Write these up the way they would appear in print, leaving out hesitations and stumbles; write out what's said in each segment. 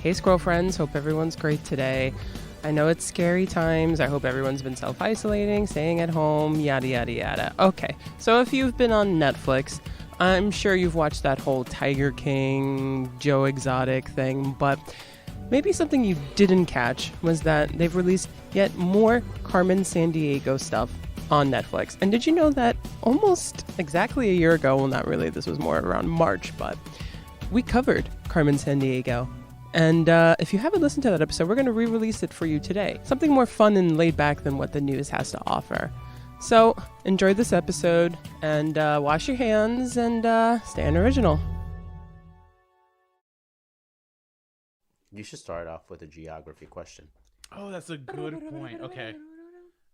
Hey, Squirrel friends. Hope everyone's great today. I know it's scary times. I hope everyone's been self-isolating, staying at home, yada, yada, yada. Okay, so if you've been on Netflix, I'm sure you've watched that whole Tiger King, Joe Exotic thing, but maybe something you didn't catch was that they've released yet more Carmen Sandiego stuff on Netflix. And did you know that almost exactly a year ago, well, not really, this was more around March, but we covered Carmen Sandiego. And if you haven't listened to that episode, we're going to re-release it for you today. Something more fun and laid back than what the news has to offer. So enjoy this episode and wash your hands and stay on original. You should start off with a geography question. Oh, that's a good point. Okay.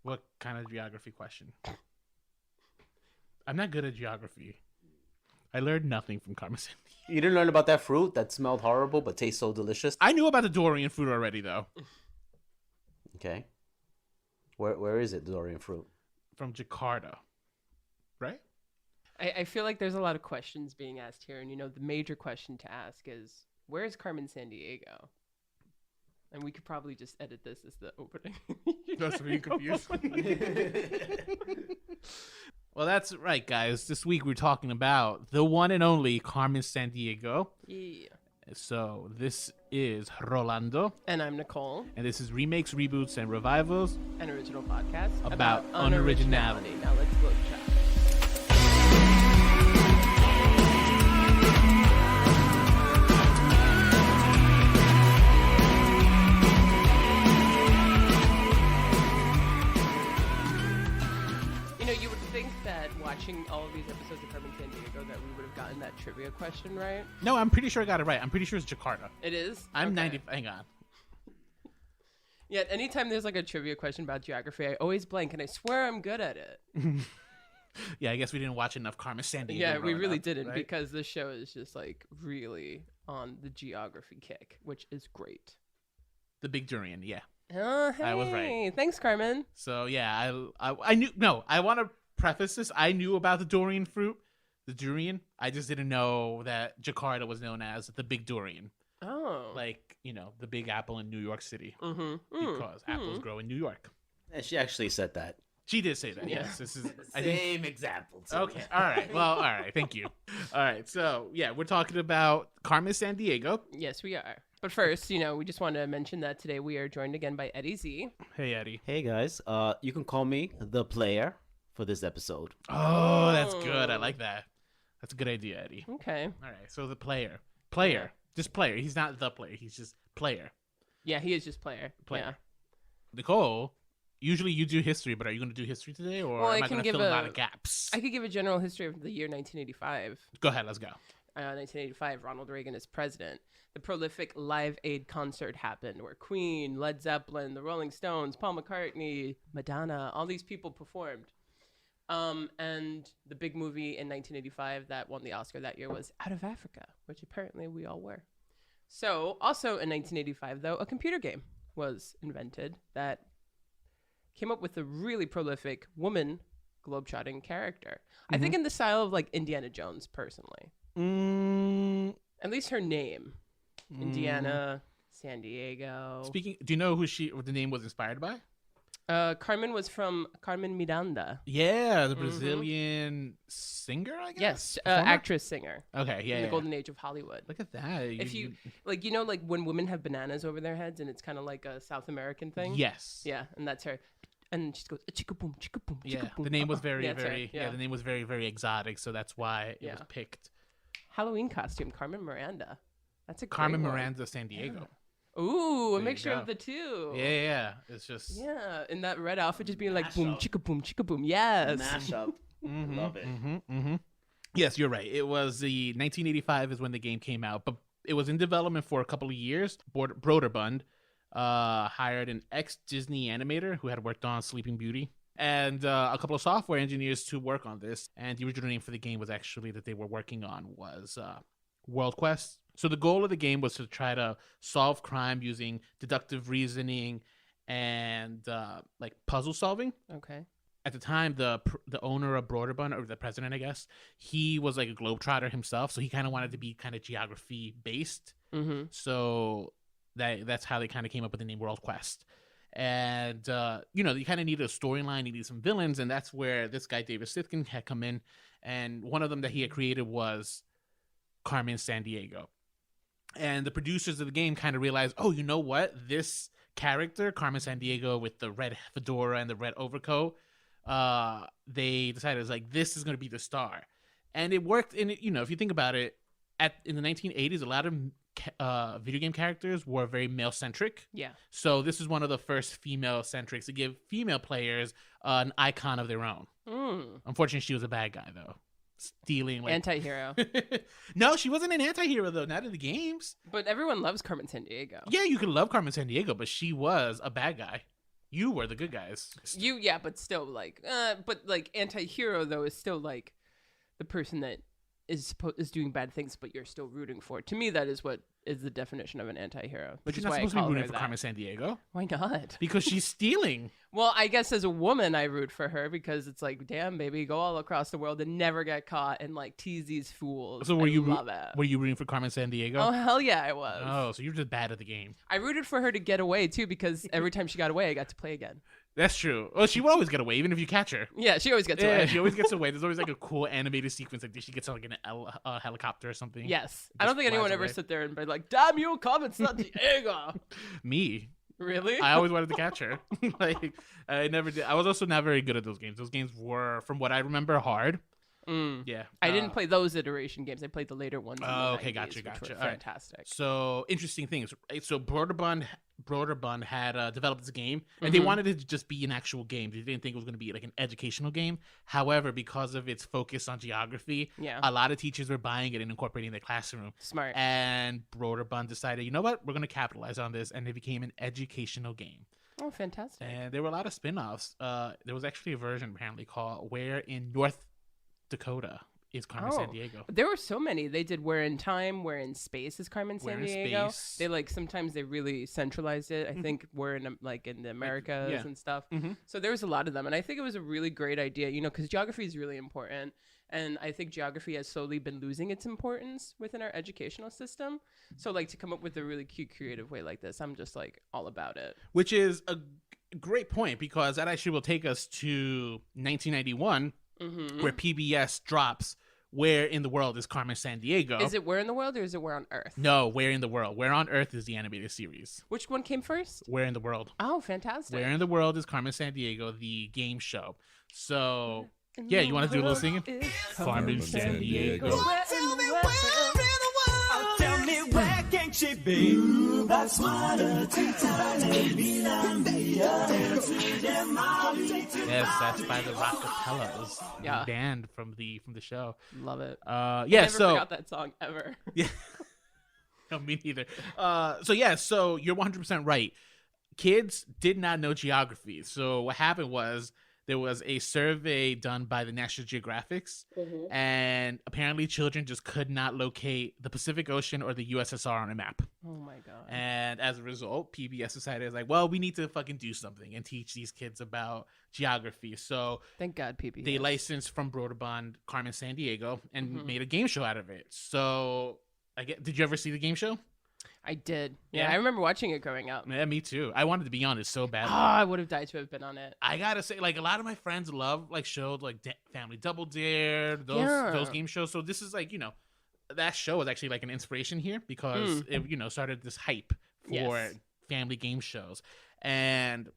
What kind of geography question? I'm not good at geography. I learned nothing from Carmen Sandiego. You didn't learn about that fruit that smelled horrible but tastes so delicious? I knew about the Dorian fruit already, though. Okay. Where is it, the Dorian fruit? From Jakarta. Right? I feel like there's a lot of questions being asked here. And, you know, the major question to ask is, where is Carmen Sandiego? And we could probably just edit this as the opening. That's me confused. Well, that's right, guys. This week we're talking about the one and only Carmen Sandiego. Yeah. So this is Rolando. And I'm Nicole. And this is Remakes, Reboots, and Revivals. An original podcast about unoriginality. Now let's go chat. Watching all of these episodes of Carmen Sandiego that we would have gotten that trivia question right. No, I'm pretty sure I got it right. I'm pretty sure it's Jakarta. It is? I'm okay. 90. Hang on. Yeah, anytime there's like a trivia question about geography, I always blank, and I swear I'm good at it. Yeah, I guess we didn't watch enough Carmen Sandiego. Yeah, we really up, didn't, right? because this show is just like really on the geography kick, which is great. The Big Durian, yeah. Oh, hey. I was right. Thanks, Carmen. So yeah, I knew. No, I want to preface this. I knew about the Dorian fruit, the durian. I just didn't know that Jakarta was known as the Big Durian. Oh. Like, you know, the Big Apple in New York City. Mm-hmm. Because apples grow in New York. Yeah, she actually said that. She did say that, Yeah. yes. This is Same example. Too. Okay, all right. Well, all right. Thank you. All right, so, yeah, we're talking about Carmen Sandiego. Yes, we are. But first, you know, we just want to mention that today we are joined again by Eddie Z. Hey, Eddie. Hey, guys. You can call me the player for this episode. Oh, that's good. I like that. That's a good idea, Eddie. Okay. All right, so the player. Player. Just player. He's not the player. He's just player. Yeah, he is just player. Player. Yeah. Nicole, usually you do history, but are you going to do history today, or Well, am I going to fill a lot of gaps? I could give a general history of the year 1985. Go ahead. Let's go. 1985, Ronald Reagan is president. The prolific Live Aid concert happened where Queen, Led Zeppelin, the Rolling Stones, Paul McCartney, Madonna, all these people performed. And the big movie in 1985 that won the Oscar that year was Out of Africa, which apparently we all were. So also in 1985, though, a computer game was invented that came up with a really prolific woman globetrotting character. I think in the style of like Indiana Jones, personally. At least her name. Indiana, Sandiego. Speaking, do you know what the name was inspired by? Carmen was from Carmen Miranda. Yeah, the Brazilian singer, I guess. Yes, Performer? actress singer. Okay, yeah. In the golden age of Hollywood. Look at that. If you like, you know, like when women have bananas over their heads, and it's kind of like a South American thing. Yes. Yeah, and that's her. And she goes chicka boom, chicka boom, chicka Yeah, boom. the name was very, Yeah, that's very. right, Yeah, the name was very, very exotic, so that's why it was picked. Halloween costume, Carmen Miranda. That's a great Carmen one. Miranda Sandiego. Yeah. Ooh, a There you mixture go. of the two. Yeah. It's just. Yeah, in that red outfit, just being like Mashup. boom, chicka boom, chicka boom. Yes. Mashup. Love it. Yes, you're right. It was the 1985 is when the game came out, but it was in development for a couple of years. Broderbund hired an ex-Disney animator who had worked on Sleeping Beauty and a couple of software engineers to work on this. And the original name for the game was actually that they were working on was World Quest. So the goal of the game was to try to solve crime using deductive reasoning and like puzzle solving. Okay. At the time, the owner of Broderbund, or the president, I guess, he was like a globetrotter himself, so he kind of wanted to be kind of geography based. Mm-hmm. So That's how they kind of came up with the name World Quest. And you kind of needed a storyline, you needed some villains, and that's where this guy David Sitkin had come in. And one of them that he had created was Carmen Sandiego. And the producers of the game kind of realized, oh, you know what? This character, Carmen Sandiego, with the red fedora and the red overcoat, they decided it was like, this is going to be the star. And it worked. And if you think about it, in the 1980s, a lot of video game characters were very male centric. Yeah. So this is one of the first female centrics to give female players an icon of their own. Unfortunately, she was a bad guy though, stealing anti-hero. No, she wasn't an anti-hero though, not in the games. But everyone loves Carmen Sandiego. Yeah, you can love Carmen Sandiego, but she was a bad guy. You were the good guys. But still anti-hero though is still like the person that is doing bad things, but you're still rooting for. To me, that is what is the definition of an anti-hero. But you're not supposed to be rooting for Carmen Sandiego. Why not? Because she's stealing. Well, I guess as a woman, I root for her because it's like, damn, baby, go all across the world and never get caught and like tease these fools. So were you rooting for Carmen Sandiego? Oh, hell yeah, I was. Oh, so you're just bad at the game. I rooted for her to get away too because every time she got away, I got to play again. That's true. Well, she will always get away, even if you catch her. Yeah, she always gets away. Yeah, she always gets away. There's always like a cool animated sequence, like she gets on like a helicopter or something. Yes. I don't think anyone ever sit there and be like, damn you, Carmen Sandiego. Me. Really? I always wanted to catch her. Like, I never did. I was also not very good at those games. Those games were, from what I remember, hard. Yeah. I didn't play those iteration games. I played the later ones. Oh, okay, 90s, gotcha. Which were All right. fantastic. So, interesting things. So, Broderbund had developed this game, and they wanted it to just be an actual game. They didn't think it was going to be like an educational game. However, because of its focus on geography, a lot of teachers were buying it and incorporating it in their classroom. Smart. And Broderbund decided, you know what? We're going to capitalize on this, and it became an educational game. Oh, fantastic. And there were a lot of spin-offs. There was actually a version apparently called Where in North Dakota is Carmen Sandiego. There were so many. They did Where in Time, Where in Space is Carmen Sandiego. They sometimes they really centralized it. I think we're in the Americas and stuff. So there was a lot of them. And I think it was a really great idea, because geography is really important. And I think geography has slowly been losing its importance within our educational system. So to come up with a really cute, creative way like this, I'm just all about it. Which is a great point because that actually will take us to 1991. Where PBS drops Where in the World is Carmen Sandiego. Is it Where in the World or is it Where on Earth? No, Where in the World. Where on Earth is the animated series. Which one came first? Where in the World. Oh, fantastic. Where in the World is Carmen Sandiego, the game show. So, yeah, you want to do a little singing? Carmen Sandiego. Tell me where can she be? That's what a Yes, that's by the Rockapellas. Yeah, band from the show. Love it. Yeah, I never forgot that song ever. Yeah, no, me neither. So you're 100% right. Kids did not know geography. So what happened was there was a survey done by the National Geographics, and apparently children just could not locate the Pacific Ocean or the USSR on a map. Oh my god! And as a result, PBS decided well, we need to fucking do something and teach these kids about geography. So thank God PBS. They licensed from Broderbund Carmen Sandiego and made a game show out of it. So did you ever see the game show? I did. Yeah, I remember watching it growing up. Yeah, me too. I wanted to be on it so badly. I would have died to have been on it. I gotta say, a lot of my friends love shows like Family Double Dare, those game shows. So this is that show was actually an inspiration here because it started this hype for family game shows. And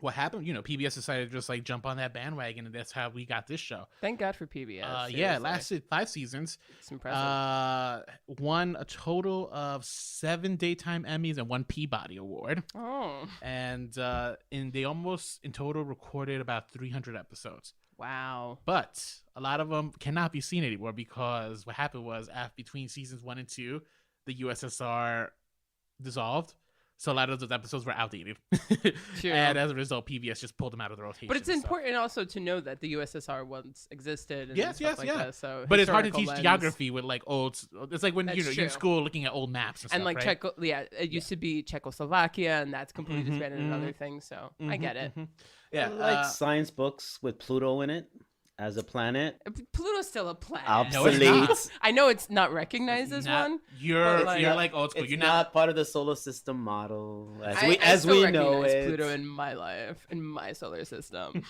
what happened, PBS decided to just jump on that bandwagon, and that's how we got this show. Thank God for PBS. Yeah, it lasted 5 seasons. It's impressive. Won a total of 7 Daytime Emmys and 1 Peabody Award. Oh. And they almost in total recorded about 300 episodes. Wow. But a lot of them cannot be seen anymore because what happened was between seasons 1 and 2, the USSR dissolved. So a lot of those episodes were outdated. True. And as a result, PBS just pulled them out of the rotation. But it's important also to know that the USSR once existed. And stuff like that, so but it's hard to teach geography with old. It's like when you're in school looking at old maps and stuff, right? It used to be Czechoslovakia, and that's completely disbanded and other things. So I get it. Yeah, I like science books with Pluto in it. as a planet. Pluto's still a planet. Obsolete. I know it's not recognized as one. You're like old school. It's You're not part of the solar system model I as still we know recognize it. Pluto in my life, in my solar system.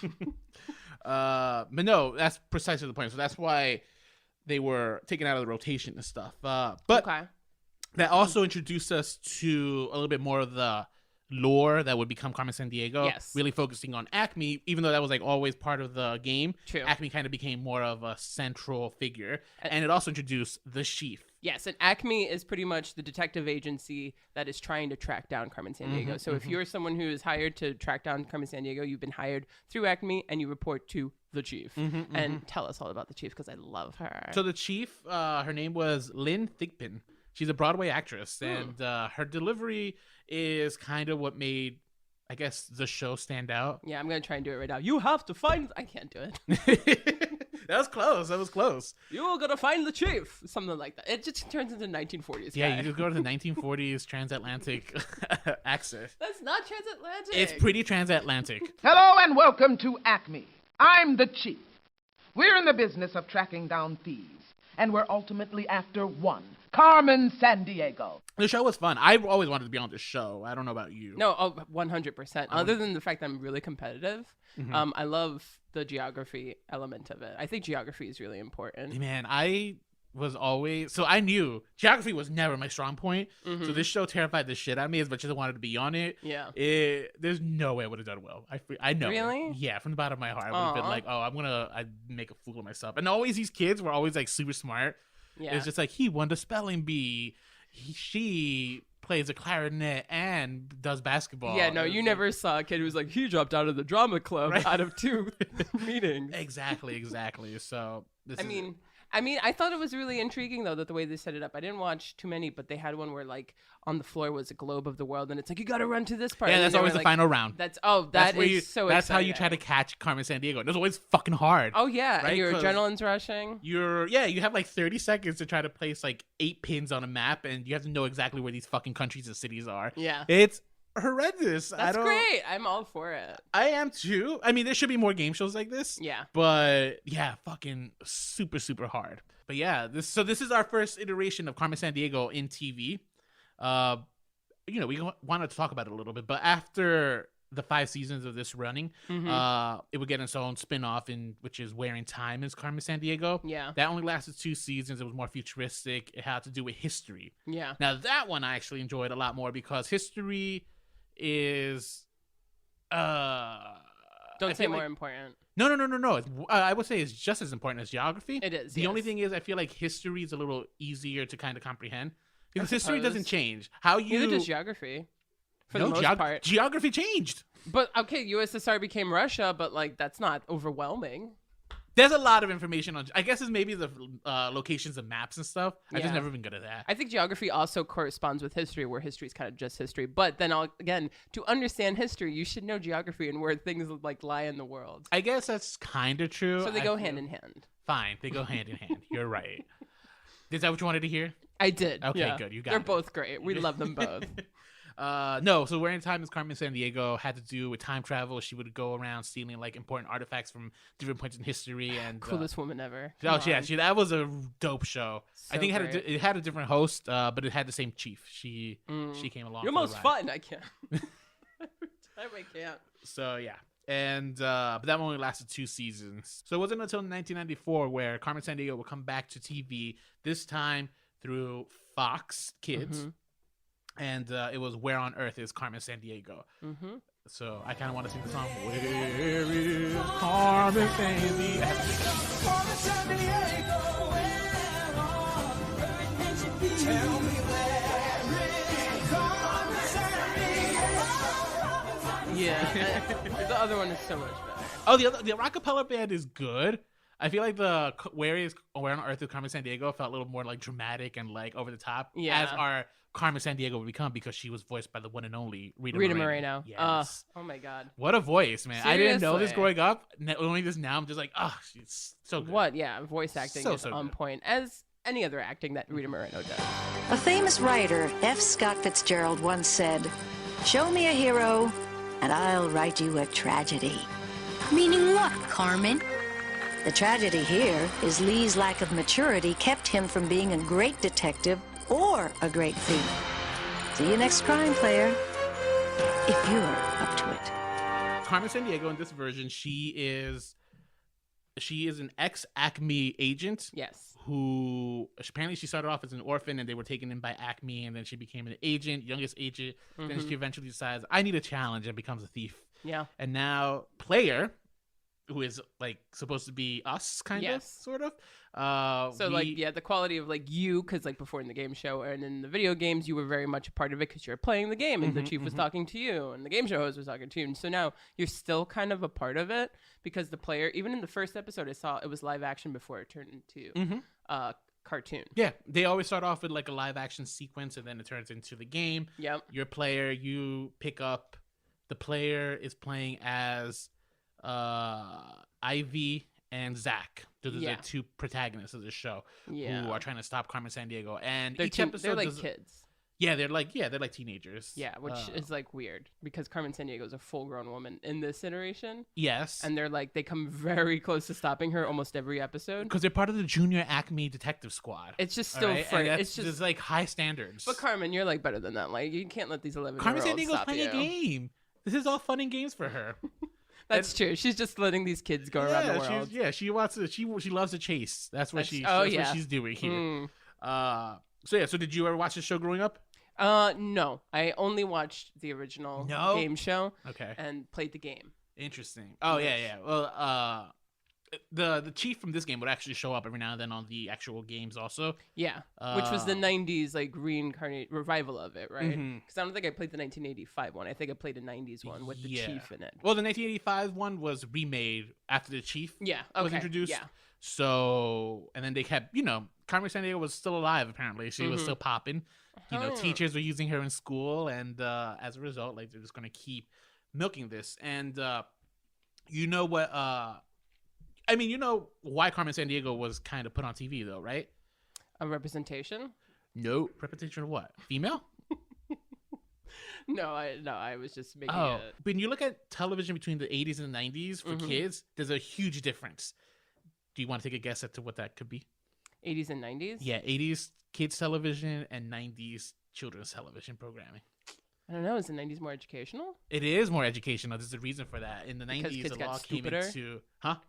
But no, that's precisely the point. So that's why they were taken out of the rotation and stuff. But Okay. that also introduced us to a little bit more of the lore that would become Carmen Sandiego. Yes. Really focusing on Acme, even though that was like always part of the game. True. Acme kind of became more of a central figure. And it also introduced the Chief. Yes, and Acme is pretty much the detective agency that is trying to track down Carmen Sandiego. So if you're someone who is hired to track down Carmen Sandiego, you've been hired through Acme and you report to the Chief. And tell us all about the Chief because I love her. So the Chief, her name was Lynn Thigpen. She's a Broadway actress, and her delivery is kind of what made, I guess, the show stand out. Yeah, I'm going to try and do it right now. You have to find... I can't do it. That was close. You're going to find the Chief. Something like that. It just turns into 1940s. Yeah, guy. you just go to the 1940s transatlantic accent. That's not transatlantic. It's pretty transatlantic. Hello and welcome to Acme. I'm the Chief. We're in the business of tracking down thieves, and we're ultimately after one, Carmen Sandiego. The show was fun. I've always wanted to be on this show. I don't know about you. No, 100%. Other than the fact that I'm really competitive, I love the geography element of it. I think geography is really important. Man, I was always... So I knew geography was never my strong point. So this show terrified the shit out of me as much as I wanted to be on it. Yeah. There's no way I would have done well. I know. Really? Yeah, from the bottom of my heart. I would have been like, oh, I'd make a fool of myself. And always these kids were always like super smart. Yeah. It's just like, he won the spelling bee. She plays a clarinet and does basketball. Yeah, no, you never saw a kid who was like, he dropped out of the drama club out of 2 meetings. Exactly. So I mean, I thought it was really intriguing, though, that the way they set it up. I didn't watch too many, but they had one where, like, on the floor was a globe of the world, and it's like, you got to run to this part. Yeah, and that's always the final round. That's how you try to catch Carmen Sandiego. And it's always fucking hard. Oh, yeah, right? and your adrenaline's rushing. You have like 30 seconds to try to place like 8 pins on a map, and you have to know exactly where these fucking countries and cities are. Yeah. It's horrendous. That's great. I'm all for it. I am too. I mean, there should be more game shows like this. Yeah. But yeah, fucking super, super hard. But yeah, this is our first iteration of Carmen Sandiego in TV. We wanted to talk about it a little bit, but after the 5 seasons of this running, it would get its own spin-off, which is Where in Time is Carmen Sandiego. Yeah. That only lasted 2 seasons. It was more futuristic. It had to do with history. Yeah. Now, that one I actually enjoyed a lot more because history is... Don't say more important. No. I would say it's just as important as geography. It is. The only thing is I feel like history is a little easier to kind of comprehend because I history suppose. doesn't change. Neither does geography. For the most part. Geography changed. But, okay, USSR became Russia, but, like, that's not overwhelming. There's a lot of information on... I guess it's maybe the locations of maps and stuff. I've just never been good at that. I think geography also corresponds with history, where history is kind of just history. But then, again, to understand history, you should know geography and where things, like, lie in the world. I guess that's kind of true. So they go hand in hand. Fine. They go hand in hand. You're right. Is that what you wanted to hear? I did. Okay, good. You got They're it. both great. We love them both. No, so Where in Time is Carmen Sandiego had to do with time travel. She would go around stealing like important artifacts from different points in history and Coolest woman ever. That was a dope show. So I think great. it had a different host, but it had the same chief. She came along. You're for the most ride. fun. I can't. Every time I can't. So yeah. And but that one only lasted 2 seasons. So it wasn't until 1994 where Carmen Sandiego would come back to TV, this time through Fox Kids. And it was Where on Earth is Carmen Sandiego. So I kind of want to sing the song. Where is Carmen Sandiego? Carmen Sandiego, where on earth? Tell me where is Carmen Sandiego? Yeah. The other one is so much better. Oh, the acapella band is good. I feel like the Where on Earth is Carmen Sandiego felt a little more like dramatic and like over the top. Yeah. As our Carmen Sandiego would become because she was voiced by the one and only Rita Moreno. Yes. Oh my God. What a voice, man. I didn't know this Seriously. growing up. Only this now. I'm just like, she's so good. What? Yeah, voice acting So is on good. point, as any other acting that Rita Moreno does. A famous writer, F. Scott Fitzgerald, once said, "Show me a hero, and I'll write you a tragedy." Meaning what, Carmen? The tragedy here is Lee's lack of maturity kept him from being a great detective or a great thief. See you next Crime Player, if you're up to it. Carmen Sandiego in this version, she is an ex-Acme agent. Yes. Who apparently she started off as an orphan and they were taken in by Acme, and then she became an agent, youngest agent. Then she eventually decides, I need a challenge, and becomes a thief. Yeah. And now Player, who is like supposed to be us, kind of, sort of. The quality of like you, because like before in the game show and in the video games, you were very much a part of it because you're playing the game and the chief was talking to you and the game show host was talking to you. And so now you're still kind of a part of it because the player, even in the first episode, I saw it was live action before it turned into cartoon. Yeah, they always start off with like a live action sequence and then it turns into the game. Yep. Your player, you pick up, the player is playing as Ivy and Zach. Those are the two protagonists of the show who are trying to stop Carmen Sandiego. And each episode they're like kids. Yeah, they're like teenagers. Yeah, which is like weird because Carmen Sandiego is a full-grown woman in this iteration. Yes. And they come very close to stopping her almost every episode. Because they're part of the Junior Acme Detective Squad. It's just still it's just like high standards. But Carmen, you're like better than that. Like you can't let these 11-year-olds Carmen Sandiego's stop playing you. a game. This is all fun and games for her. That's true. She's just letting these kids go around the world. She wants to. She loves to chase. That's what she's doing here. So did you ever watch this show growing up? No. I only watched the original game show. Okay. And played the game. Interesting. Oh yeah. Well, the chief from this game would actually show up every now and then on the actual games also. Yeah, which was the 90s like reincarnate revival of it, right? Because I don't think I played the 1985 one. I think I played a 90s one with the chief in it. Well, the 1985 one was remade after the chief was introduced. Yeah. So, and then they kept, Carmen Sandiego was still alive apparently. She was still popping. Teachers were using her in school, and as a result, like they're just going to keep milking this. And you know what why Carmen Sandiego was kind of put on TV, though, right? A representation? No. Representation of what? Female? No, I was just making When you look at television between the 80s and the 90s for kids, there's a huge difference. Do you want to take a guess as to what that could be? 80s and 90s? Yeah, 80s kids television and 90s children's television programming. I don't know. Is the 90s more educational? It is more educational. There's a reason for that. In the 90s, the law came into...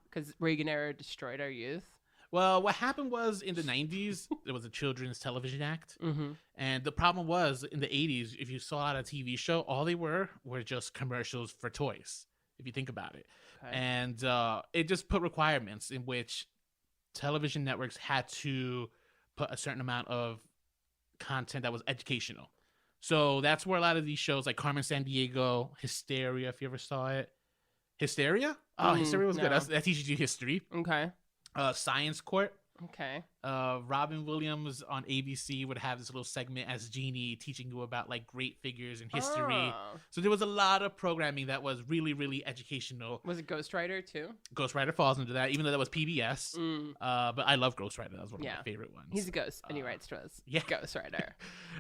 Because Reagan era destroyed our youth? Well, what happened was in the 90s, there was a Children's Television Act. And the problem was in the 80s, if you saw a TV show, all they were just commercials for toys, if you think about it. Okay. And it just put requirements in which television networks had to put a certain amount of content that was educational. So that's where a lot of these shows like Carmen Sandiego, Hysteria, if you ever saw it. Hysteria? Oh, Hysteria was good. That teaches you history. Okay. Science Court. Okay. Robin Williams on ABC would have this little segment as Jeannie teaching you about like great figures in history. So there was a lot of programming that was really, really educational. Was it Ghost Rider too? Ghost Rider falls into that, even though that was PBS. But I love Ghost Rider. That was one of my favorite ones. He's a ghost and he writes to us. Yeah. Ghost Rider.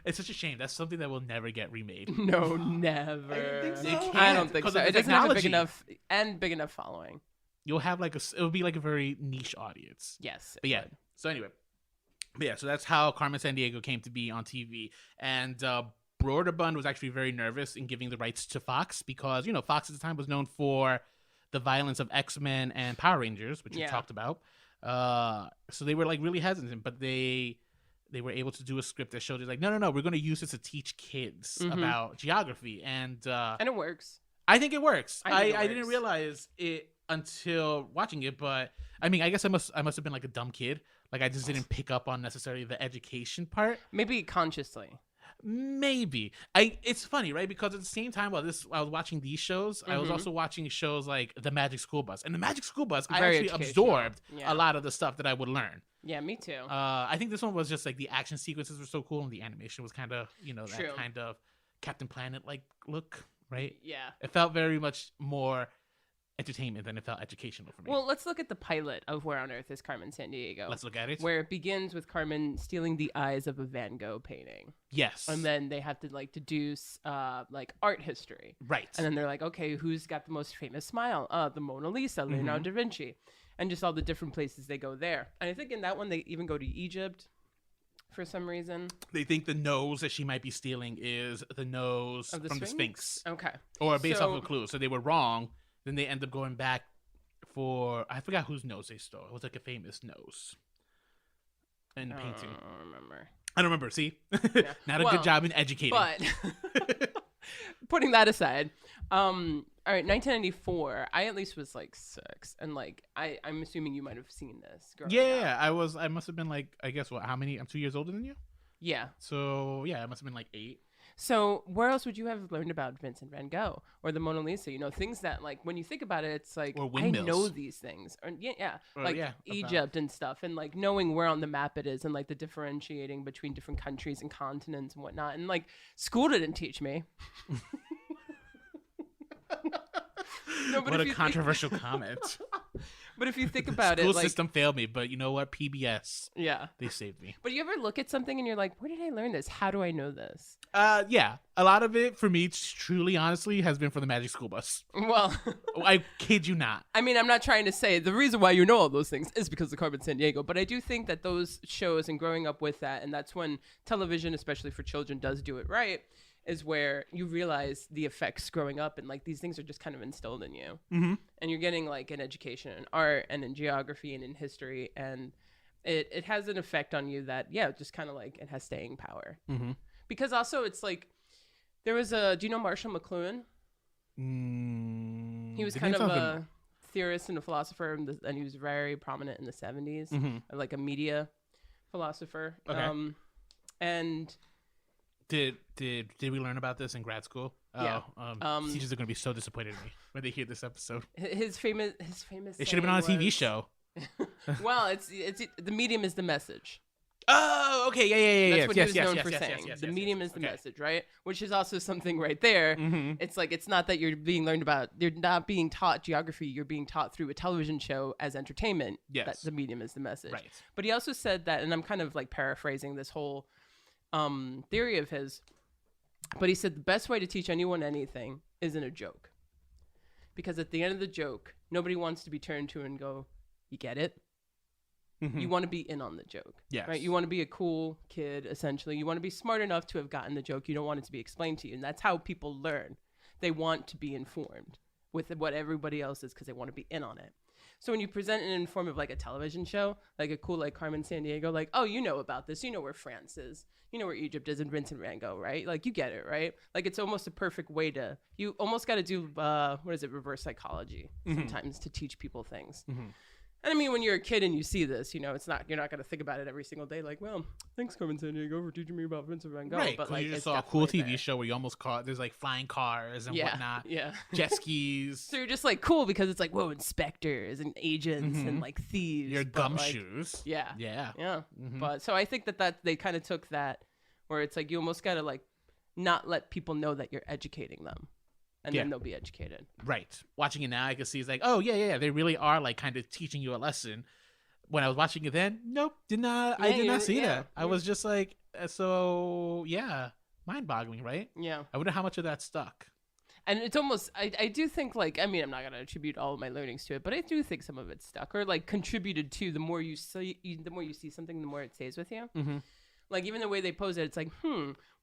It's such a shame. That's something that will never get remade. No, never. I don't think so. It doesn't have a big enough following. You'll have it'll be like a very niche audience. Yes. But yeah. So anyway. But yeah, so that's how Carmen Sandiego came to be on TV. And Broderbund was actually very nervous in giving the rights to Fox because, Fox at the time was known for the violence of X-Men and Power Rangers, which we talked about. So they were like really hesitant, but they were able to do a script that showed it like, no, we're going to use this to teach kids about geography. And it works. I think it works. I didn't realize it until watching it, but I mean, I guess I must have been like a dumb kid. Like I just didn't pick up on necessarily the education part. Maybe consciously. Maybe. It's funny, right? Because at the same time while I was watching these shows, I was also watching shows like The Magic School Bus. And The Magic School Bus, I actually absorbed a lot of the stuff that I would learn. Yeah, me too. I think this one was just like the action sequences were so cool and the animation was kind of, that kind of Captain Planet like look, right? Yeah. It felt very much more entertainment than it felt educational for me. Well, let's look at the pilot of Where on Earth is Carmen Sandiego. Let's look at it. Where it begins with Carmen stealing the eyes of a Van Gogh painting. Yes. And then they have to deduce art history. Right. And then they're like, okay, who's got the most famous smile? The Mona Lisa, Leonardo da Vinci. and just all the different places they go there. And I think in that one they even go to Egypt for some reason. They think the nose that she might be stealing is the nose Of the from the Sphinx? Sphinx. Okay. Or based off So- of a clue. So they were wrong. Then they end up going back for, I forgot whose nose they stole. It was like a famous nose. And painting. I don't remember. I don't remember. See? Not a Well, good job in educating. But putting that aside, all right, 1994. I at least was like 6, and like I'm assuming you might have seen this. Growing up. I must have been like, I guess what? How many? I'm 2 years older than you. Yeah. So yeah, I must have been like 8. So where else would you have learned about Vincent Van Gogh or the Mona Lisa? You know, things that like when you think about it, it's like Or I windmills. know these things. Or Or, like yeah, about- Egypt and stuff, and like knowing where on the map it is, and like the differentiating between different countries and continents and whatnot. And like school didn't teach me. No, but What if a you controversial comment. But if you think about School it, like system failed me, but you know what? PBS, yeah. they saved me. But you ever look at something and you're like, where did I learn this? How do I know this? Yeah, a lot of it for me, truly, honestly, has been for the Magic School Bus. Well, I kid you not. I mean, I'm not trying to say the reason why you know all those things is because of Carmen Sandiego, but I do think that those shows and growing up with that, and that's when television, especially for children, does do it right, is where you realize the effects growing up, and like these things are just kind of instilled in you. Mm-hmm. And you're getting like an education in art and in geography and in history, and it has an effect on you that, yeah, just kind of like it has staying power. Mm-hmm. Because also it's like, there was a, do you know Marshall McLuhan? He was The kind name of sounds a theorist and a philosopher, and he was very prominent in the 70s, Mhm. like a media philosopher. Okay. And Did we learn about this in grad school? Yeah. Teachers are gonna be so disappointed in me when they hear this episode. his famous. It should have been on a saying TV was- show. Well, it's the medium is the message. Oh, okay, yeah. That's what he was known for saying. The medium is the message, right? Which is also something right there. Mm-hmm. It's like it's not that you're being learned about. You're not being taught geography. You're being taught through a television show as entertainment. Yes. That the medium is the message. Right. But he also said that, and I'm kind of like paraphrasing this whole theory of his. But he said the best way to teach anyone anything isn't a joke, because at the end of the joke, nobody wants to be turned to and go, "You get it." Mm-hmm. You want to be in on the joke. Yes. Right? You want to be a cool kid, essentially. You want to be smart enough to have gotten the joke. You don't want it to be explained to you. And that's how people learn. They want to be informed with what everybody else is because they want to be in on it. So when you present it in the form of like a television show, like a cool like Carmen Sandiego, like, oh, you know about this. You know where France is. You know where Egypt is and Vincent Van Gogh, right? Like you get it, right? Like it's almost a perfect way to, you almost got to do, reverse psychology sometimes to teach people things. Mm-hmm. And I mean, when you're a kid and you see this, you know, you're not going to think about it every single day. Like, well, thanks, Carmen Sandiego, for teaching me about Vincent Van Gogh. Right, But because like, you just it's saw a cool definitely TV show where you almost caught, there's like flying cars and there. whatnot, Yeah. jet skis, So you're just like cool because it's like, whoa, inspectors and agents and like thieves. your but, like, gumshoes. Yeah. Yeah. Yeah. Mhm. But so I think that they kind of took that where it's like you almost got to like not let people know that you're educating them. And Yeah. then they'll be educated. Right. Watching it now, I can see it's like, oh, yeah. They really are like kind of teaching you a lesson. When I was watching it then, nope, I did not see that. I was just like, so yeah, mind-boggling, right? Yeah. I wonder how much of that stuck. And it's almost, I do think like, I mean, I'm not going to attribute all of my learnings to it, but I do think some of it stuck or like contributed to the more you see something, the more it stays with you. Mm-hmm. Like even the way they pose it, it's like,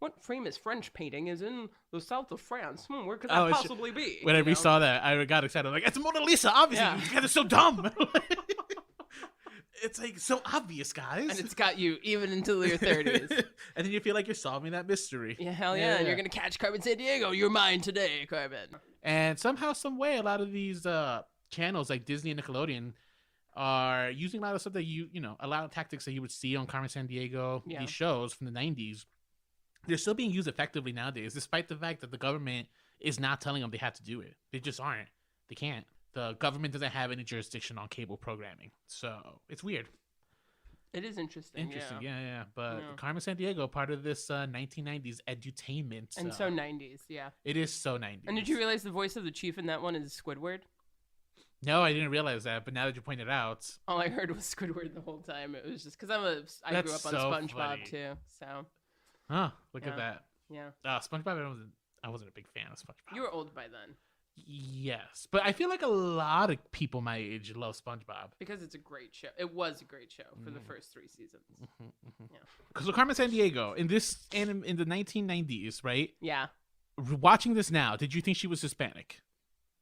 what famous French painting is in the south of France? Where could that possibly be? Whenever you you saw that, I got excited. Like, it's Mona Lisa, obviously. Yeah. You guys are so dumb. It's like so obvious, guys. And it's got you even until your 30s. And then you feel like you're solving that mystery. Yeah, hell yeah. And you're going to catch Carmen Sandiego. You're mine today, Carmen. And somehow, some way, a lot of these channels like Disney and Nickelodeon are using a lot of stuff that you know, a lot of tactics that you would see on Carmen Sandiego, Yeah. these shows from the 90s. They're still being used effectively nowadays, despite the fact that the government is not telling them they have to do it. They just aren't. They can't. The government doesn't have any jurisdiction on cable programming. So it's weird. It is interesting. Interesting. Yeah. But Yeah. Carmen Sandiego, part of this 1990s edutainment. And so 90s, yeah. It is so 90s. And did you realize the voice of the chief in that one is Squidward? No, I didn't realize that. But now that you pointed it out, All I heard was Squidward the whole time. It was just because I grew That's up on so SpongeBob funny. too. So huh? Look Yeah. at that. yeah, SpongeBob. I wasn't a big fan of SpongeBob. you were old by then. Yes, but I feel like a lot of people my age love SpongeBob. Because it's a great show. It was a great show for the first 3 seasons. Yeah. Because Carmen Sandiego in this in the 1990s, right? Yeah. Watching this now, did you think she was Hispanic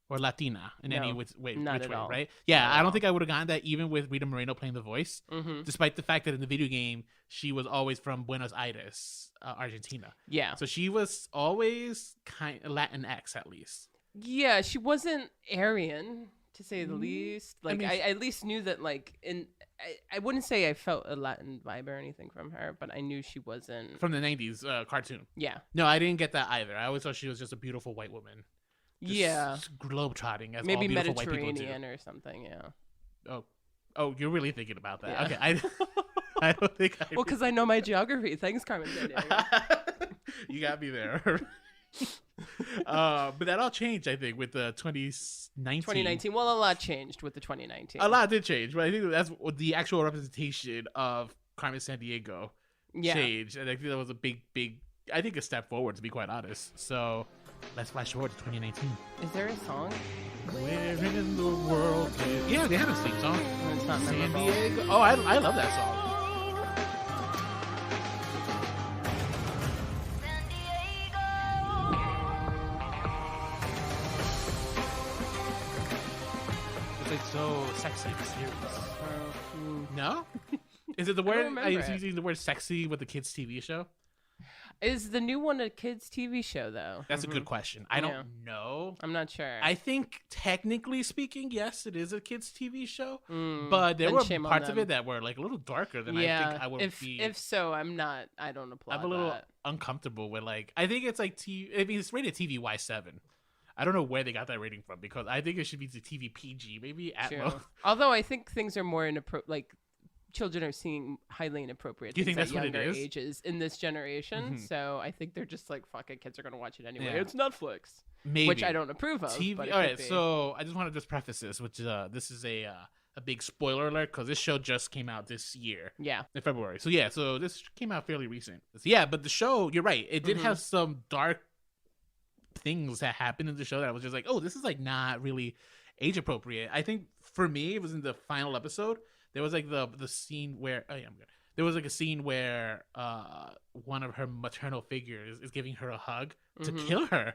or Latina in any No, way? not which at way, all. right? Yeah, Not at I don't all. think I would have gotten that even with Rita Moreno playing the voice, despite the fact that in the video game she was always from Buenos Aires, Argentina. Yeah. So she was always kind of Latinx at least. Yeah, she wasn't Aryan, to say the least. Like, mean, I at least knew that, like, I wouldn't say I felt a Latin vibe or anything from her, but I knew she wasn't. From the 90s cartoon. Yeah. No, I didn't get that either. I always thought she was just a beautiful white woman. Yeah. Globetrotting as Maybe all beautiful white people do. Mediterranean or something, yeah. Oh, you're really thinking about that. Yeah. Okay, I don't think I. Well, because I know my geography. Thanks, Carmen Sandiego. You got me there. But that all changed, I think, with the 2019. 2019. Well, a lot changed with the 2019. A lot did change, but I think that's the actual representation of Carmen Sandiego Yeah. changed, and I think that was a big, I think a step forward, to be quite honest. So let's flash forward to 2019. Is there a song? Where in the world? Yeah, they have a theme song. It's not San memorable. Diego. Oh, I love that song. It's like so sexy and serious. No? Is it the word? remember I was it. using the word sexy with the kids' TV show. Is the new one a kids' TV show, though? That's a good question. I Yeah. don't know. I'm not sure. I think technically speaking, yes, it is a kids' TV show, Mm, but there then were shame on parts of them. it that were like a little darker than I think I would be. If so, I'm not. I don't applaud I'm a little that. uncomfortable with like. I think it's like I mean, it's rated TVY7. I don't know where they got that rating from because I think it should be the TV PG, maybe at True. most. Although I think things are more like children are seeing highly inappropriate Do you things think that's at what it younger is? ages in this generation. Mhm. So I think they're just like, fuck it, kids are gonna watch it anyway. Yeah. It's Netflix, Maybe which I don't approve of. TV. But it All could right, be. so I just want to just preface this, which this is a big spoiler alert because this show just came out this year. Yeah. In February. So yeah, so this came out fairly recent. So, yeah, but the show, you're right. It did Mhm. have some dark things that happened in the show that I was just like, oh, this is like not really age appropriate. I think for me, it was in the final episode. There was like the scene where I'm good. There was like a scene where one of her maternal figures is giving her a hug to Mhm. kill her.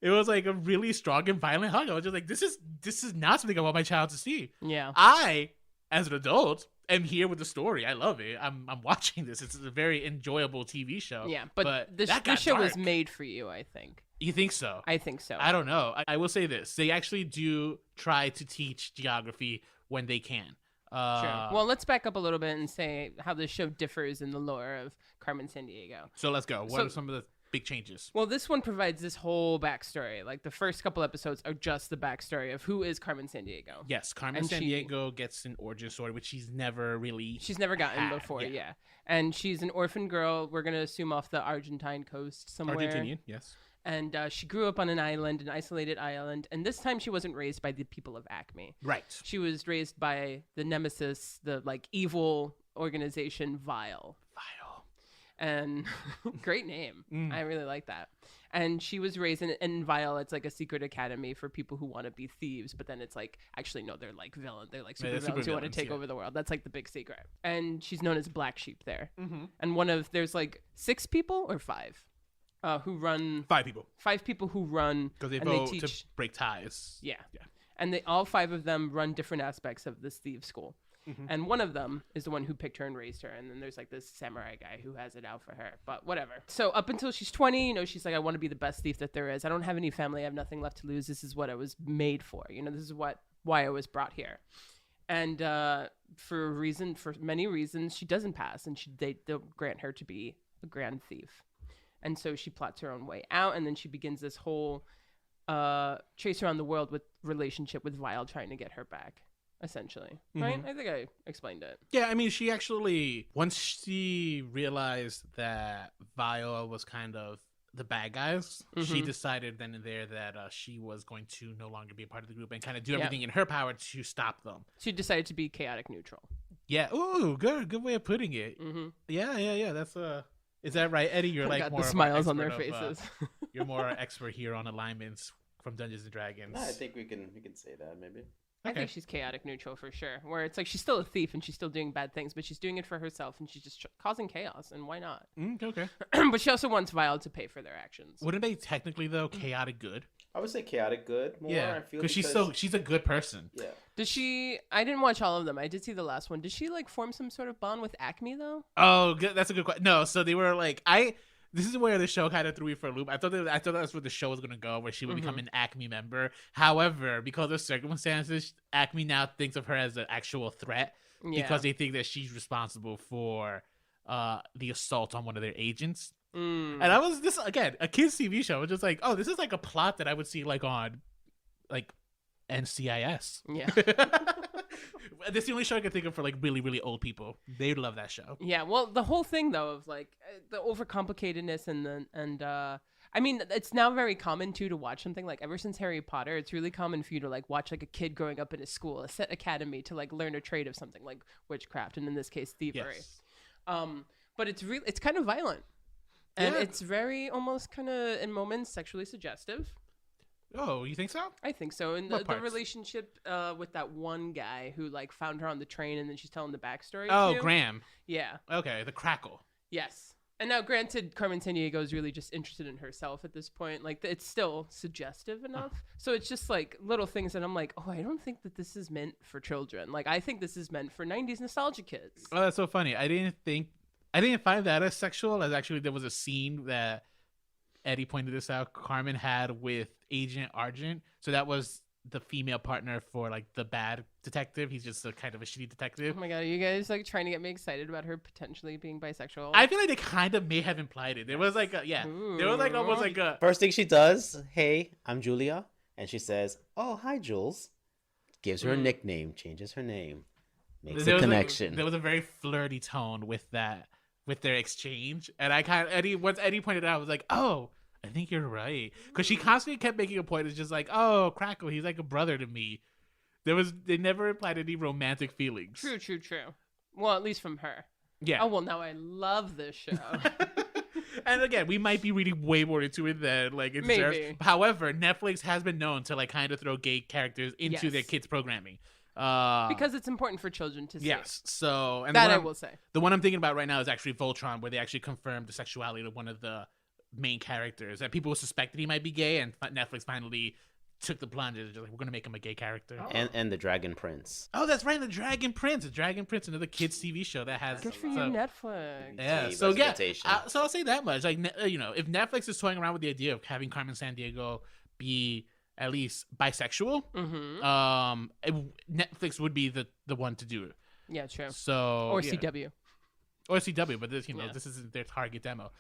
It was like a really strong and violent hug. I was just like, this is not something I want my child to see. Yeah. I, as an adult, am here with the story. I love it. I'm watching this. It's a very enjoyable TV show. Yeah. But that got this show was dark. made for you. I think. You think so? I think so. I don't know. I will say this: they actually do try to teach geography when they can. Sure. Well, let's back up a little bit and say how this show differs in the lore of Carmen Sandiego. So let's go. What So- are some of the big changes? Well, this one provides this whole backstory. Like the first couple episodes are just the backstory of who is Carmen Sandiego. Yes, Carmen And Sandiego gets an origin story, which she's never really. She's never gotten had, before, yeah. yeah. And she's an orphan girl. We're gonna assume off the Argentine coast somewhere. Argentinian, yes. And she grew up on an island, an isolated island. And this time she wasn't raised by the people of Acme. Right. She was raised by the nemesis, the like evil organization Vile. Vile. And great name. I really like that. And she was raised in Vile. It's like a secret academy for people who want to be thieves, but then it's like, actually, no, they're like villain. They're like super they're villains who want to supervillains, take yeah. over the world. That's like the big secret. And she's known as Black Sheep there. Mm-hmm. And there's like 6 people or 5 who run, 5 people 5 people who run. because they and vote they to teach, break ties. yeah. Yeah. And all 5 of them run different aspects of this thieves school. Mhm. And one of them is the one who picked her and raised her. And then there's like this samurai guy who has it out for her. But whatever. So up until she's 20, she's like, I want to be the best thief that there is. I don't have any family. I have nothing left to lose. This is what I was made for. This is why I was brought here. And for many reasons, she doesn't pass. And they don't grant her to be a grand thief. And so she plots her own way out. And then she begins this whole chase around the world with relationship with Vile, trying to get her back. Essentially, right? I think I explained it. Yeah, I mean, she actually, once she realized that Vile was kind of the bad guys, she decided then and there that she was going to no longer be a part of the group and kind of do everything in her power to stop them. She decided to be chaotic neutral. Yeah. Ooh, good way of putting it. Mm-hmm. Yeah. That's is that right, Eddie? You're like got more the of an smiles on their expert of, faces. you're more an expert here on alignments from Dungeons and Dragons. I think we can say that maybe. I Okay. think she's chaotic neutral for sure. Where it's like she's still a thief and she's still doing bad things, but she's doing it for herself and she's just causing chaos. And why not? Okay. But she also wants Vile to pay for their actions. Wouldn't they technically though chaotic good? I would say chaotic good more. Yeah, I feel because she's a good person. Yeah. Did she? I didn't watch all of them. I did see the last one. Did she like form some sort of bond with Acme though? Oh, that's a good question. No, so they were like This is where the show kind of threw me for a loop. I thought that's where the show was gonna go, where she would become an Acme member. However, because of circumstances, Acme now thinks of her as an actual threat because they think that she's responsible for the assault on one of their agents. And I was this again a kids TV show. Just like, oh, this is like a plot that I would see like on like NCIS. Yeah. This is the only show I can think of for like really, really old people. They'd love that show. Yeah, well, the whole thing though of like the overcomplicatedness and I mean, it's now very common too to watch something like ever since Harry Potter. It's really common for you to like watch like a kid growing up in a school, a set academy to like learn a trade of something like witchcraft and in this case thievery. Yes. But it's kind of violent, and Yeah. it's very almost kind of in moments sexually suggestive. Oh, you think so? I think so. And What the parts? relationship with that one guy who like found her on the train and then she's telling the backstory. Oh, to. Graham. Yeah. Okay, the crackle. Yes. And now, granted, Carmen Sandiego is really just interested in herself at this point. Like, it's still suggestive enough. So it's just like little things that I'm like, oh, I don't think that this is meant for children. Like, I think this is meant for 90s nostalgia kids. Oh, that's so funny. I didn't find that as sexual. As actually, there was a scene that Eddie pointed this out. Carmen had with Agent Argent. So that was the female partner for like the bad detective. He's just a kind of a shitty detective. Oh my God, are you guys like trying to get me excited about her potentially being bisexual? I feel like they kind of may have implied it. There was like there was like almost like a First thing she does, hey, I'm Julia. And she says, oh, hi, Jules. Gives her a nickname, changes her name, makes a connection. There was a very flirty tone with their exchange. And once Eddie pointed it out, I was like, oh, I think you're right. Because she constantly kept making a point. It's just like, oh, Crackle, he's like a brother to me. They never implied any romantic feelings. True. Well, at least from her. Yeah. Oh, well, now I love this show. And again, we might be reading way more into it than like it deserves. Maybe. However, Netflix has been known to like kind of throw gay characters into Yes. their kids' programming. Because it's important for children to see. Yes. So and That I will say. The one I'm thinking about right now is actually Voltron, where they actually confirmed the sexuality of one of the main characters. And people suspected he might be gay, and Netflix finally took the plunge. They're just like, we're gonna make him a gay character. And the Dragon Prince. Oh, that's right, the Dragon Prince. Another kids TV show that has. Good for you, so- Netflix. Yeah. Gave So us yeah. invitation. So I'll say that much. Like if Netflix is toying around with the idea of having Carmen Sandiego be at least bisexual, Netflix would be the one to do it. Yeah, true. So Or yeah. CW. Or CW, but this this isn't their target demo.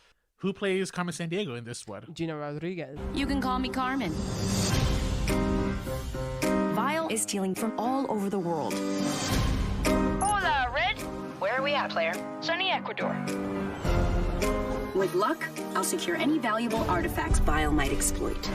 Who plays Carmen Sandiego in this one? Gina Rodriguez. You can call me Carmen. Vile is stealing from all over the world. Hola, Red. Where are we at, player? Sunny Ecuador. With luck, I'll secure any valuable artifacts Vile might exploit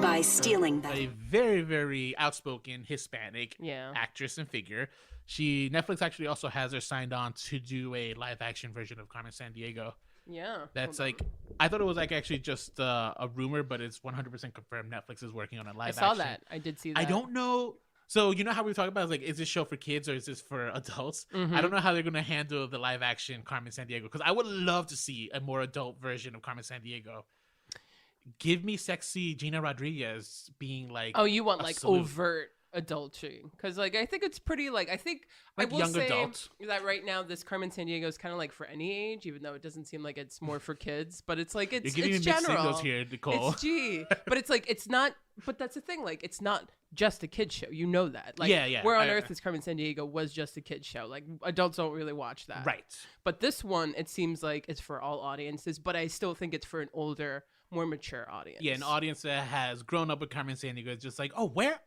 by stealing them. A very, very outspoken Hispanic actress and figure. Netflix actually also has her signed on to do a live action version of Carmen Sandiego. Yeah. That's like, I thought it was like actually just a rumor, but it's 100% confirmed. Netflix is working on a live action. I saw that. I did see that. I don't know. So you know how we were talking about like, is this show for kids or is this for adults? I don't know how they're going to handle the live action Carmen Sandiego, because I would love to see a more adult version of Carmen Sandiego. Give me sexy Gina Rodriguez being like, oh, you want a like salute. overt adultery? Because like I think it's pretty like Like I will young say adult. that right now this Carmen Sandiego is kind of like for any age, even though it doesn't seem like it's more for kids. But it's like You're it's giving me mixed general. signals here, Nicole. It's G, but it's like it's not. But that's the thing. Like it's not just a kid show. You know that. Like, Yeah. Where on Earth is Carmen Sandiego was just a kid show. Like adults don't really watch that. Right. But this one, it seems like it's for all audiences. But I still think it's for an older, more mature audience. Yeah, an audience that has grown up with Carmen Sandiego is just like, oh, where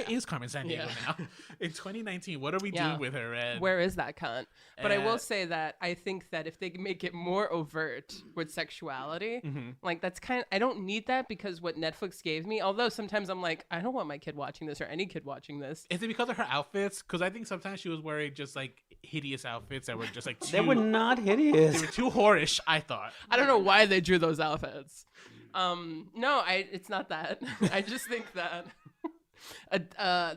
is Carmen Sandiego now? In 2019, what are we doing with her? And where is that cunt? But I will say that I think that if they can make it more overt with sexuality, like that's I don't need that, because what Netflix gave me, although sometimes I'm like, I don't want my kid watching this or any kid watching this. Is it because of her outfits? Because I think sometimes she was wearing just like hideous outfits that were just like They were not hideous. They were too whorish, I thought. I don't know why they drew those outfits. No, it's not that. I just think that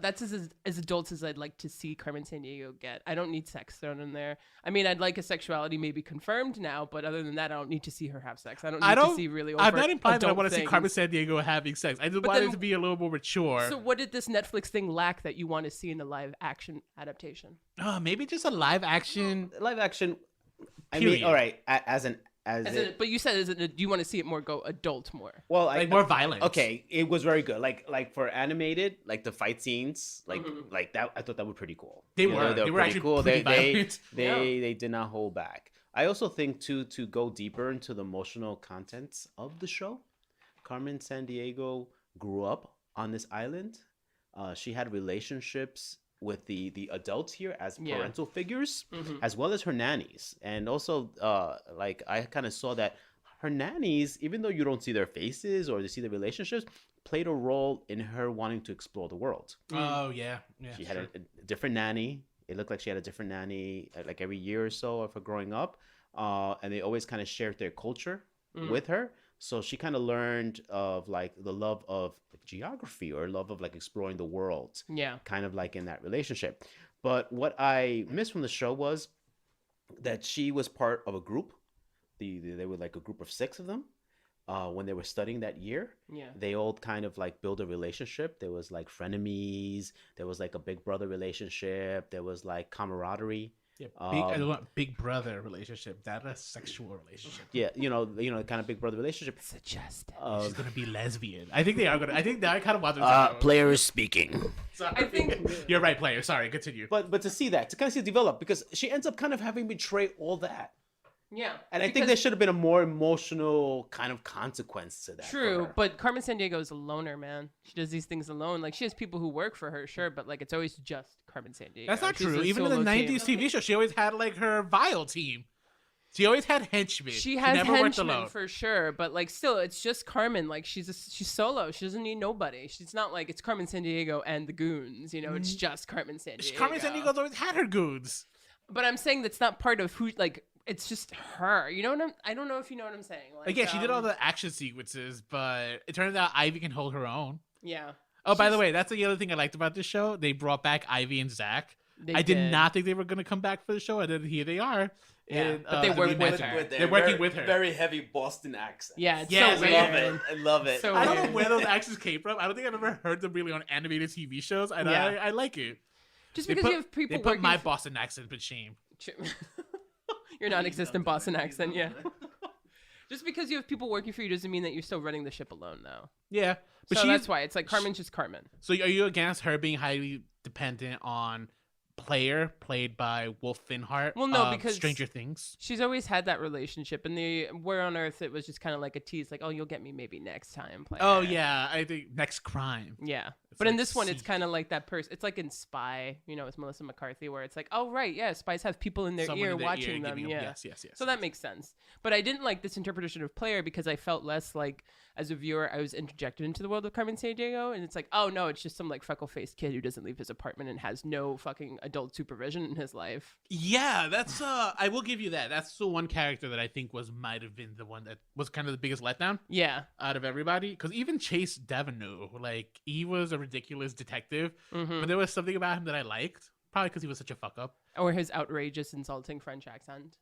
that's as adults as I'd like to see Carmen Sandiego get. I don't need sex thrown in there. I mean, I'd like a sexuality maybe confirmed now, but other than that, I don't need to see her have sex. I don't need to see really overt I'm not implying that I adult want to see things. Carmen Sandiego having sex. I just want it to be a little more mature. So what did this Netflix thing lack that you want to see in a live action adaptation? Maybe just a live action. Live action. I Period. mean, all right. But you said do you want to see it more go adult more? Well, like more violence. Okay, it was very good. Like for animated, like the fight scenes, like that. I thought that was pretty cool. They were pretty actually cool. pretty violent. They did not hold back. I also think too, to go deeper into the emotional contents of the show, Carmen Sandiego grew up on this island. She had relationships with the adults here as parental figures, as well as her nannies. And also, like, I kind of saw that her nannies, even though you don't see their faces or you see the relationships, played a role in her wanting to explore the world. Oh, yeah. She had a different nanny. It looked like she had a different nanny like every year or so of her growing up. And they always kind of shared their culture with her. So she kind of learned of like the love of geography or love of like exploring the world. Yeah. Kind of like in that relationship. But what I missed from the show was that she was part of a group. They were like a group of 6 of them. When they were studying that year, they all kind of like build a relationship. There was like frenemies. There was like a big brother relationship. There was like camaraderie. Yeah, I don't want big brother relationship. That a sexual relationship. Yeah, you know, kind of big brother relationship. Suggested. She's gonna be lesbian. I think they are gonna. I think that I kind of want them to. Player is speaking. Sorry. I think you're right, player. Sorry, continue. But to see that, to kind of see it develop, because she ends up kind of having betrayed all that. Yeah. And I think there should have been a more emotional kind of consequence to that. True, but Carmen Sandiego is a loner, man. She does these things alone. Like, she has people who work for her, sure, but like it's always just Carmen Sandiego. That's not She's true. a Even in the solo 90s team. TV show, she always had like her vile team. She always had henchmen. She has never worked henchmen alone. for sure, but like still, it's just Carmen. Like she's solo. She doesn't need nobody. She's not like it's Carmen Sandiego and the goons. You know, it's just Carmen Sandiego. Carmen Sandiego's always had her goons. But I'm saying that's not part of who. Like it's just her. You know what I don't know if you know what I'm saying. Like, Again, she did all the action sequences, but it turns out Ivy can hold her own. Yeah. Oh, by the way, that's the other thing I liked about this show. They brought back Ivy and Zach. I did not think they were going to come back for the show, and then here they are. Yeah, and, but they work with her. her. They're working with her. Very heavy Boston accent. Yeah, it's Yeah, so I weird. love it. I love it. So I don't weird. know where those accents came from. I don't think I've ever heard them really on animated TV shows, and Yeah. I like it. Just They because put, you have people they put working my Boston accent to shame. your non-existent Boston accent, yeah. Just because you have people working for you doesn't mean that you're still running the ship alone, though. Yeah, but So that's why it's like Carmen's just Carmen. So are you against her being highly dependent on player played by Wolf Finhart? Well, no, of because Stranger Things. She's always had that relationship, and Where on Earth it was just kind of like a tease, like, oh, you'll get me maybe next time. Player. Oh yeah, I think Next Crime. Yeah. It's But in like this one, it's Seek. kind of like that person. It's like in Spy, you know, with Melissa McCarthy, where it's like, oh, right, yeah, spies have people in their Someone ear in their watching ear them. giving Yeah. Yes. So that makes sense. But I didn't like this interpretation of player because I felt less like, as a viewer, I was interjected into the world of Carmen Sandiego. And it's like, oh, no, it's just some like freckle-faced kid who doesn't leave his apartment and has no fucking adult supervision in his life. Yeah, that's I will give you that. That's the one character that I think might have been the one that was kind of the biggest letdown. Yeah. Out of everybody, because even Chase Deveneaux, like he was a ridiculous detective, but there was something about him that I liked. Probably because he was such a fuck up, Or his outrageous, insulting French accent.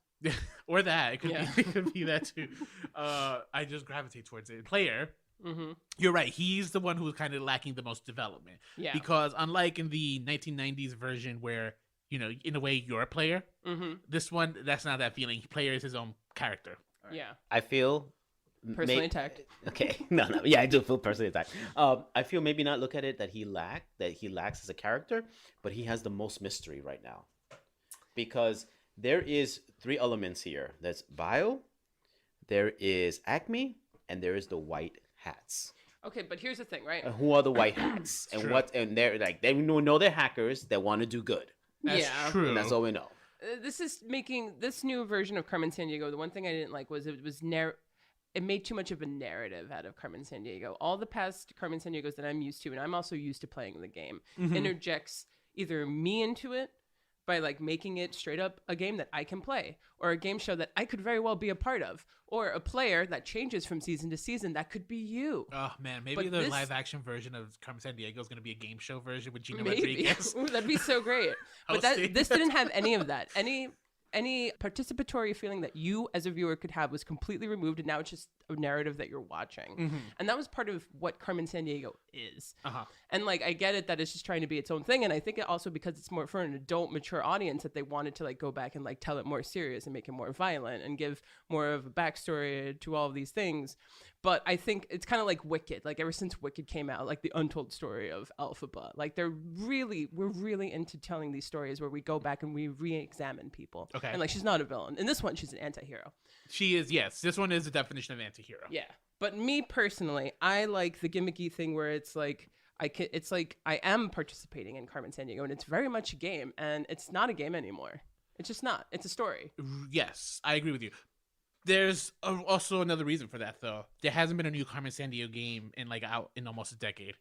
or that it could Yeah. be, it could be that too. I just gravitate towards it. Player. Mm-hmm. You're right. He's the one who was kind of lacking the most development. Yeah. Because unlike in the 1990s version where, you know, in a way you're a player, this one, that's not that feeling. Player is his own character. Yeah. I feel Personally attacked. Okay, no, yeah, I do feel personally attacked. I feel maybe not look at it that he lacks as a character, but he has the most mystery right now, because there is 3 elements here. There's Bio, there is Acme, and there is the White Hats. Okay, but here's the thing, right? Who are the White Hats, and True. and they're like they know they're hackers that want to do good. That's Yeah. true. And that's all we know. This is making this new version of Carmen Sandiego. The one thing I didn't like was it made too much of a narrative out of Carmen Sandiego. All the past Carmen Sandiegos that I'm used to, and I'm also used to playing the game, interjects either me into it by like making it straight up a game that I can play, or a game show that I could very well be a part of, or a player that changes from season to season. That could be you. Oh man, maybe the live action version of Carmen Sandiego is going to be a game show version with Gina Rodriguez. Ooh, that'd be so great. But this didn't have any of that. Any participatory feeling that you as a viewer could have was completely removed, and now it's just a narrative that you're watching. And that was part of what Carmen Sandiego is. And like, I get it that it's just trying to be its own thing, and I think it also, because it's more for an adult, mature audience, that they wanted to like go back and like tell it more serious and make it more violent and give more of a backstory to all of these things. But I think it's kind of like Wicked. Like ever since Wicked came out, like the untold story of Elphaba, like we're really into telling these stories where we go back and we re-examine people. Okay. And like, she's not a villain. In this one, she's an anti-hero. She is, yes. This one is the definition of anti-hero. Yeah. But me personally, I like the gimmicky thing where it's like, I am participating in Carmen Sandiego, and it's very much a game, and it's not a game anymore. It's just not. It's a story. Yes, I agree with you. There's also another reason for that, though. There hasn't been a new Carmen Sandiego game out in almost a decade.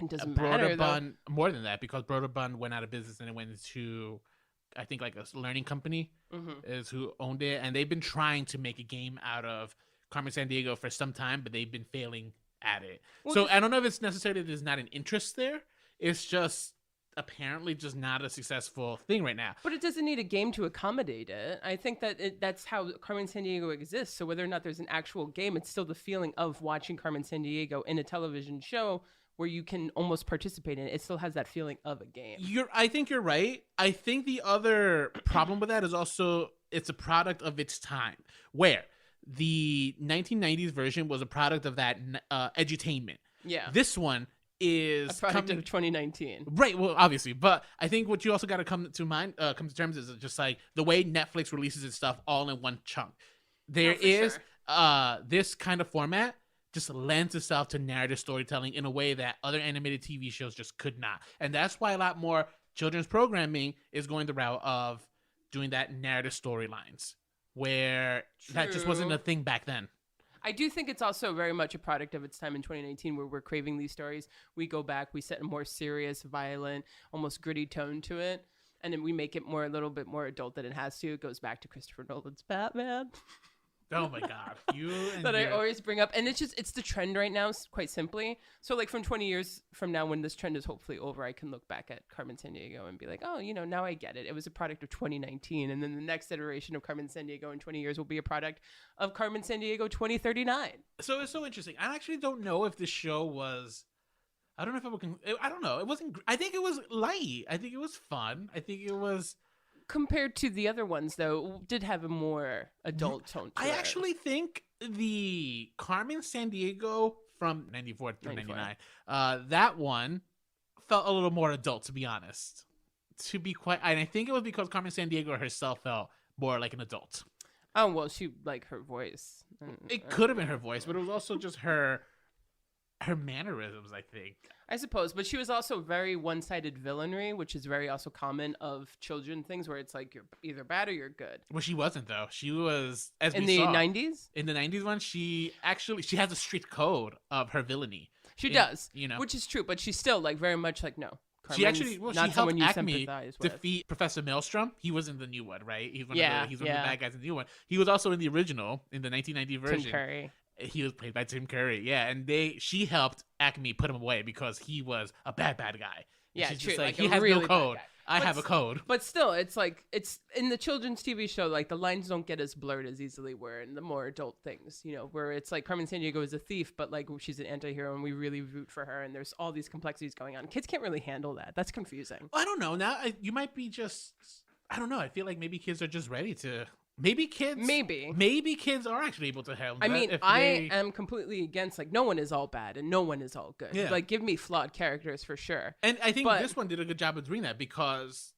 It doesn't matter, though. More than that, because Broderbund went out of business and it went to, I think, like a learning company is who owned it. And they've been trying to make a game out of Carmen Sandiego for some time, but they've been failing at it. Well, so I don't know if it's necessarily there's not an interest there. It's just apparently just not a successful thing right now. But it doesn't need a game to accommodate it. I think that that's how Carmen Sandiego exists. So whether or not there's an actual game, it's still the feeling of watching Carmen Sandiego in a television show where you can almost participate in it. It still has that feeling of a game. I think you're right. I think the other problem with that is also it's a product of its time, where the 1990s version was a product of that edutainment. Yeah. This one is a product of 2019. Right, well, obviously. But I think what you also got to come to terms is just like the way Netflix releases its stuff all in one chunk. There is this kind of format just lends itself to narrative storytelling in a way that other animated TV shows just could not. And that's why a lot more children's programming is going the route of doing that narrative storylines, where that just wasn't a thing back then. I do think it's also very much a product of its time in 2019, where we're craving these stories. We go back, we set a more serious, violent, almost gritty tone to it, and then we make it a little bit more adult than it has to. It goes back to Christopher Nolan's Batman. Oh my God. I always bring up. And it's the trend right now, quite simply. So like from 20 years from now, when this trend is hopefully over, I can look back at Carmen Sandiego and be like, oh, now I get it. It was a product of 2019. And then the next iteration of Carmen Sandiego in 20 years will be a product of Carmen Sandiego 2039. So it's so interesting. I actually don't know if this show was, I don't know if it wasn't, I think it was light. I think it was fun. I think it was. Compared to the other ones, though, did have a more adult tone to it. I actually think the Carmen Sandiego from 94 through 99, that one felt a little more adult, to be honest. And I think it was because Carmen Sandiego herself felt more like an adult. Oh, well, she, like, her voice. It could have been her voice, but it was also just her mannerisms, I think. I suppose, but she was also very one-sided villainry, which is very also common of children things, where it's like you're either bad or you're good. Well, she wasn't, though. She was, as in we saw. In the 90s? In the 90s one, she has a strict code of her villainy. She does, which is true, but she's still like very much like, no. Carmen's she helped Acme defeat Professor Maelstrom. He was in the new one, right? He's one of the bad guys in the new one. He was also in the original, in the 1990 version. Tim Curry. He was played by Tim Curry, yeah, and she helped Acme put him away because he was a bad guy. Yeah, she's true. just like, he has really no code. I have a code. But still, it's like, it's in the children's TV show, like the lines don't get as blurred as easily where in the more adult things, where it's like Carmen Sandiego is a thief, but like she's an anti-hero and we really root for her and there's all these complexities going on. Kids can't really handle that. That's confusing. I don't know. Now, you might be just, I don't know. I feel like maybe kids are just ready to... Maybe kids are actually able to handle that. I mean, I am completely against, like, no one is all bad and no one is all good. Yeah. Like, give me flawed characters for sure. And I think this one did a good job of doing that because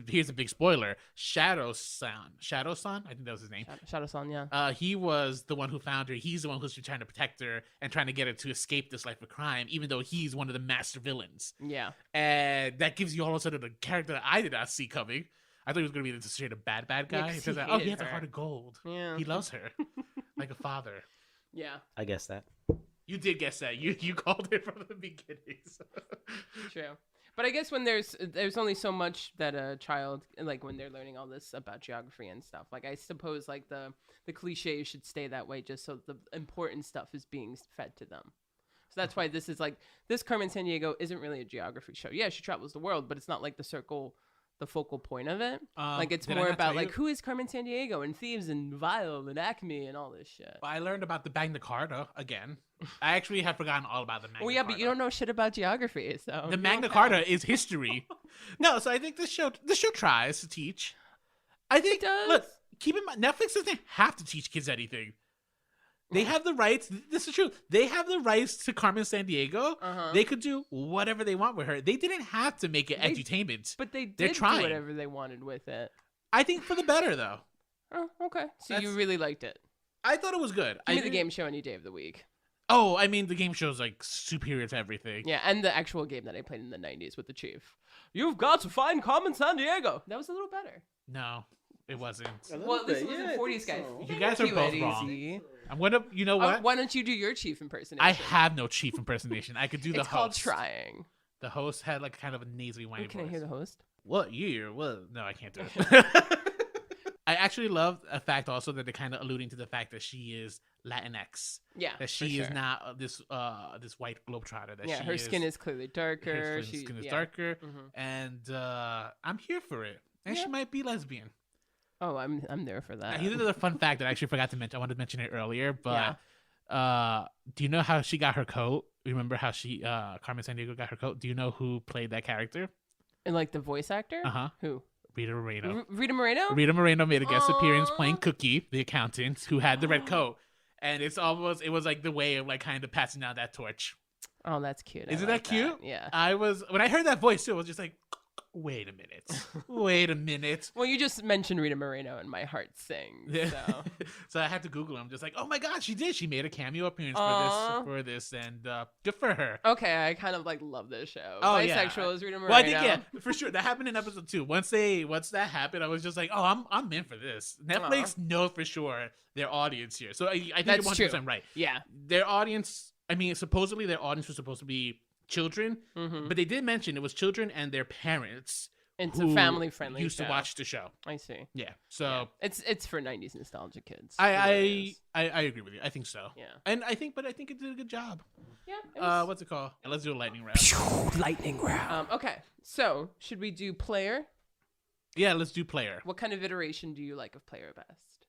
here's a big spoiler. Shadow-san, I think that was his name. Shadow-san, yeah. He was the one who found her. He's the one who's trying to protect her and trying to get her to escape this life of crime, even though he's one of the master villains. Yeah. And that gives you all of a sudden a character that I did not see coming. I thought he was going to be straight a bad guy. Yeah, he says, he has a heart of gold. Yeah. He loves her like a father. Yeah. I guess that. You did guess that. You called it from the beginning. So. True. But I guess when there's only so much that a child, like when they're learning all this about geography and stuff, like I suppose like the cliches should stay that way just so the important stuff is being fed to them. So that's why this is like, this Carmen Sandiego isn't really a geography show. Yeah, she travels the world, but it's not like the focal point of it. Like it's more about like who is Carmen Sandiego and thieves and Vile and Acme and all this shit. I learned about the Magna Carta again. I actually had forgotten all about the Magna Carta. Well, yeah, but you don't know shit about geography, so the Magna Carta is history. No, so I think this show tries to teach. I think look, keep in mind, Netflix doesn't have to teach kids anything. They have the rights. This is true. They have the rights to Carmen Sandiego. They could do whatever they want with her. They didn't have to make it edutainment. But they They're did trying. do whatever they wanted with it. I think for the better, though. Oh, okay. So you really liked it. I thought it was good. Give me the game show any day of the week. Oh, I mean, the game show's like superior to everything. Yeah, and the actual game that I played in the 90s with the Chief. You've got to find Carmen Sandiego. That was a little better. No, it wasn't. Well, at least it was in 40s, guys. So. You guys are both wrong. I'm gonna, you know what? Why don't you do your Chief impersonation? I have no Chief impersonation. I could do the host. It's called trying. The host had like kind of a nasally whiny voice. Can I hear the host? What year? Well, no, I can't do it. I actually love the fact also that they're kind of alluding to the fact that she is Latinx. Yeah, that she is not this white globetrotter. That her skin is clearly darker. Her skin is darker, and I'm here for it. And she might be lesbian. Oh, I'm there for that. Here's another fun fact that I actually forgot to mention. I wanted to mention it earlier, but do you know how she got her coat? Remember how she Carmen Sandiego got her coat? Do you know who played that character? And like the voice actor? Who? Rita Moreno. Rita Moreno? Rita Moreno made a guest appearance playing Cookie, the accountant, who had the red coat. And it was like the way of like kind of passing down that torch. Oh, that's cute. Isn't that cute? Yeah. When I heard that voice too, I was just like, wait a minute. Well, you just mentioned Rita Moreno and my heart sings. So, so I had to Google him. Just like, oh my God, she did. She made a cameo appearance for this, and good for her. Okay, I kind of like love this show. Oh, Bisexual is Rita Moreno. Well, I think for sure that happened in episode 2. Once that happened, I was just like, oh, I'm in for this. Netflix knows for sure their audience here, so I think that's you're 100% right. Yeah, their audience. I mean, supposedly their audience was supposed to be children, but they did mention it was children and their parents. It's a family friendly. Used to watch the show. I see. Yeah, so it's for 90s nostalgia kids. I agree with you. I think so. Yeah, and I think it did a good job. Yeah. What's it called? Let's do a lightning round. Lightning round. Okay, so should we do player? Yeah, let's do player. What kind of iteration do you like of player best?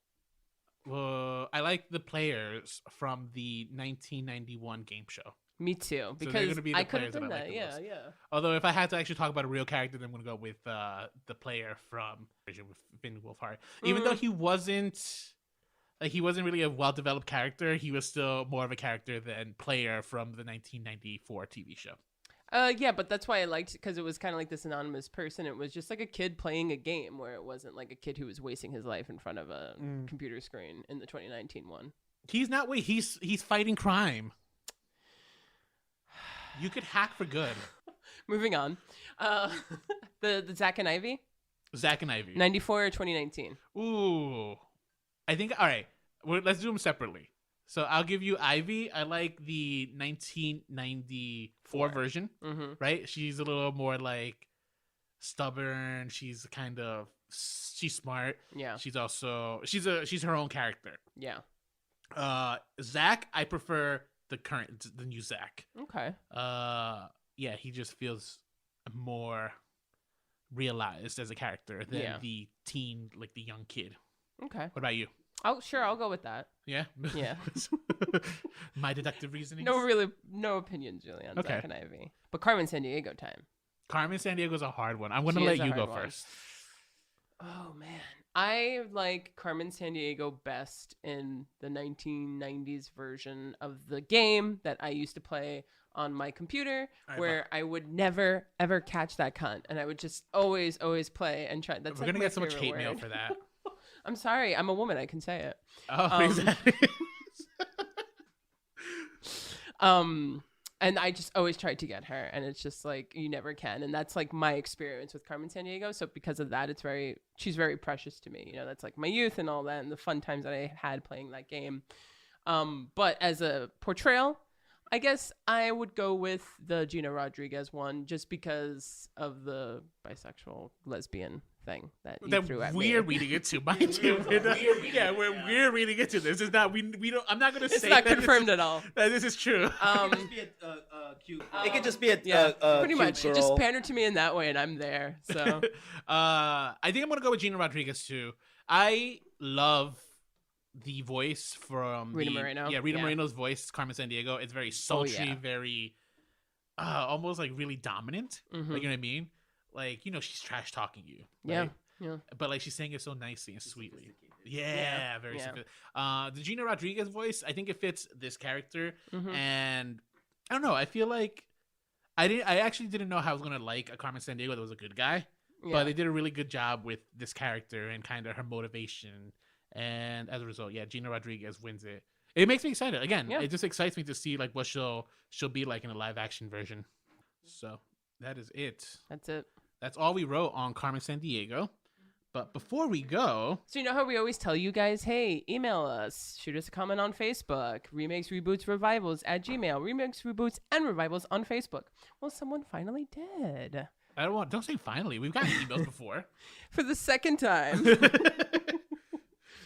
Well, I like the players from the 1991 game show. Me too, because I could have done that. Yeah. Although if I had to actually talk about a real character, then I'm going to go with the player from Finn Wolfhard. Even though he wasn't really a well-developed character, he was still more of a character than player from the 1994 TV show. Yeah, but that's why I liked it, because it was kind of like this anonymous person. It was just like a kid playing a game, where it wasn't like a kid who was wasting his life in front of a computer screen in the 2019 one. He's not. He's fighting crime. You could hack for good. Moving on. The Zack and Ivy? Zack and Ivy. 94 or 2019? Ooh. I think, all right. Let's do them separately. So I'll give you Ivy. I like the 1994 version, right? She's a little more like stubborn. She's smart. Yeah. She's she's her own character. Yeah. Zack, I prefer the new Zack. Okay. Yeah, he just feels more realized as a character than the teen, like the young kid. Okay. What about you? Oh, sure, I'll go with that. Yeah? Yeah. My deductive reasoning? No opinion, Julian. Okay. Zack and Ivy. But Carmen Sandiego time. Carmen Sandiego's a hard one. I'm going to let you go first. Oh, man. I like Carmen Sandiego best in the 1990s version of the game that I used to play on my computer, where I would never, ever catch that cunt. And I would just always play and try. That's We're going to get so much hate mail for that. I'm sorry. I'm a woman. I can say it. Oh, exactly. And I just always tried to get her, and it's just like you never can, and that's like my experience with Carmen Sandiego. So because of that, she's very precious to me. You know, that's like my youth and all that, and the fun times that I had playing that game. But as a portrayal, I guess I would go with the Gina Rodriguez one just because of the bisexual lesbian thing that you threw at me. We're reading it too, mind you. We're reading into this. It's not. We don't. I'm not gonna say. It's not that confirmed at all. That this is true. It could just be a pretty cute much. girl. It just pandered to me in that way, and I'm there. So I think I'm gonna go with Gina Rodriguez too. I love the voice from Rita Moreno. Yeah, Rita Moreno's voice, Carmen Sandiego. It's very sultry, very almost like really dominant. Like, you know what I mean? Like, she's trash talking you. Right? Yeah. But like she's saying it so nicely and sweetly. Yeah, very sophisticated. The Gina Rodriguez voice, I think it fits this character. And I don't know, I feel like I actually didn't know how I was gonna like a Carmen Sandiego that was a good guy. But they did a really good job with this character and kind of her motivation. And as a result, Gina Rodriguez wins it. It makes me excited. Again, it just excites me to see like what she'll be like in a live action version. So that is it. That's it. That's all we wrote on Carmen Sandiego. But before we go... So you know how we always tell you guys, hey, email us, shoot us a comment on Facebook, remakes, reboots, revivals at Gmail, remakes, reboots, and revivals on Facebook. Well, someone finally did. Don't say finally. We've gotten emails before. For the second time.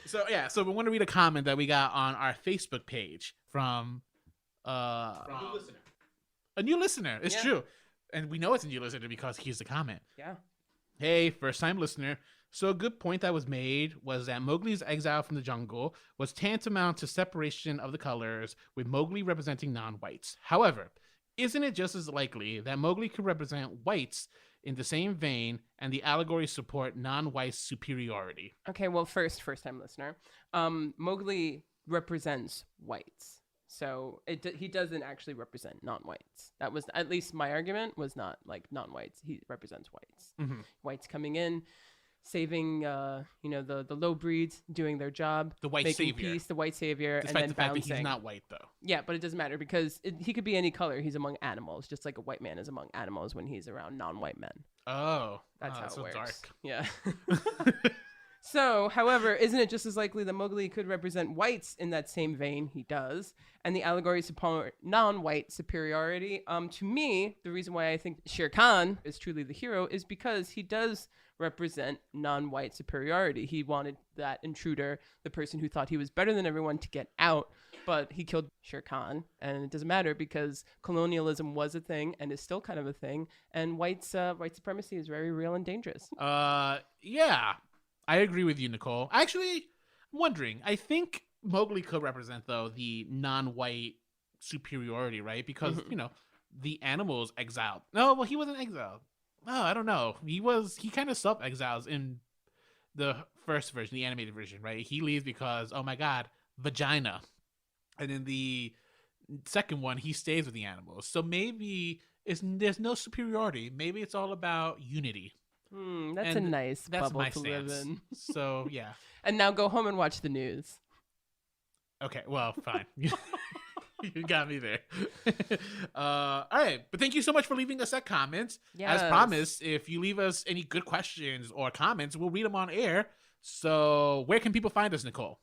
So we want to read a comment that we got on our Facebook page from a new listener. It's true. And we know it's a new listener because here's the comment. Yeah. Hey, first time listener. So a good point that was made was that Mowgli's exile from the jungle was tantamount to separation of the colors, with Mowgli representing non-whites. However, isn't it just as likely that Mowgli could represent whites in the same vein, and the allegories support non-white superiority? Okay, well, first time listener, Mowgli represents whites, so he doesn't actually represent non-whites. That was, at least my argument was, not like non-whites. He represents whites. Whites coming in, saving the low breeds, doing their job, the white making savior, peace, the white savior, despite and then the fact bouncing. that he's not white though. Yeah, but it doesn't matter because he could be any color. He's among animals, just like a white man is among animals when he's around non-white men. That's how it so works. dark. Yeah. So, however, isn't it just as likely that Mowgli could represent whites in that same vein? He does. And the allegories support non-white superiority. To me, the reason why I think Shere Khan is truly the hero is because he does represent non-white superiority. He wanted that intruder, the person who thought he was better than everyone, to get out. But he killed Shere Khan, and it doesn't matter because colonialism was a thing and is still kind of a thing. And white supremacy is very real and dangerous. Yeah. I agree with you, Nicole. Actually, I'm wondering. I think Mowgli could represent, though, the non-white superiority, right? Because, the animals exiled. No, well, he wasn't exiled. Oh, I don't know. He kind of self-exiles in the first version, the animated version, right? He leaves because, oh my God, vagina. And in the second one, he stays with the animals. So maybe there's no superiority. Maybe it's all about unity. That's a nice bubble to live in. So, yeah. And now go home and watch the news. Okay, well, fine. You got me there. All right. But thank you so much for leaving us that comment. Yes. As promised, if you leave us any good questions or comments, we'll read them on air. So where can people find us, Nicole?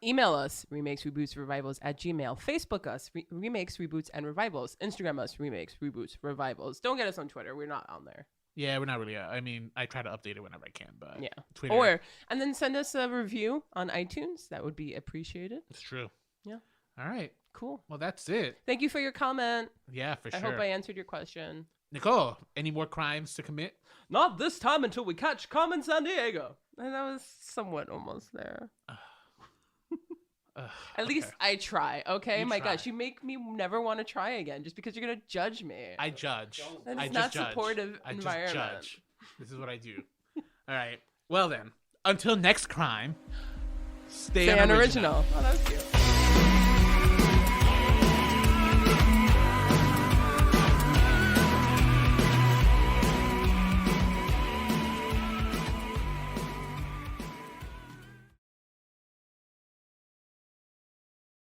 Email us, remakes, reboots, revivals at Gmail. Facebook us, remakes, reboots, and revivals. Instagram us, remakes, reboots, revivals. Don't get us on Twitter. We're not on there. Yeah, we're not really. I mean, I try to update it whenever I can, but yeah. Twitter. And then send us a review on iTunes. That would be appreciated. It's true. Yeah. All right. Cool. Well, that's it. Thank you for your comment. Yeah, for sure. I hope I answered your question. Nicole, any more crimes to commit? Not this time until we catch Carmen Sandiego. And that was somewhat almost there. At least I try, okay? My gosh, you make me never want to try again just because you're going to judge me. I judge. That's not supportive environment. I just judge. This is what I do. All right. Well then, until next crime, stay unoriginal. Oh, that was cute.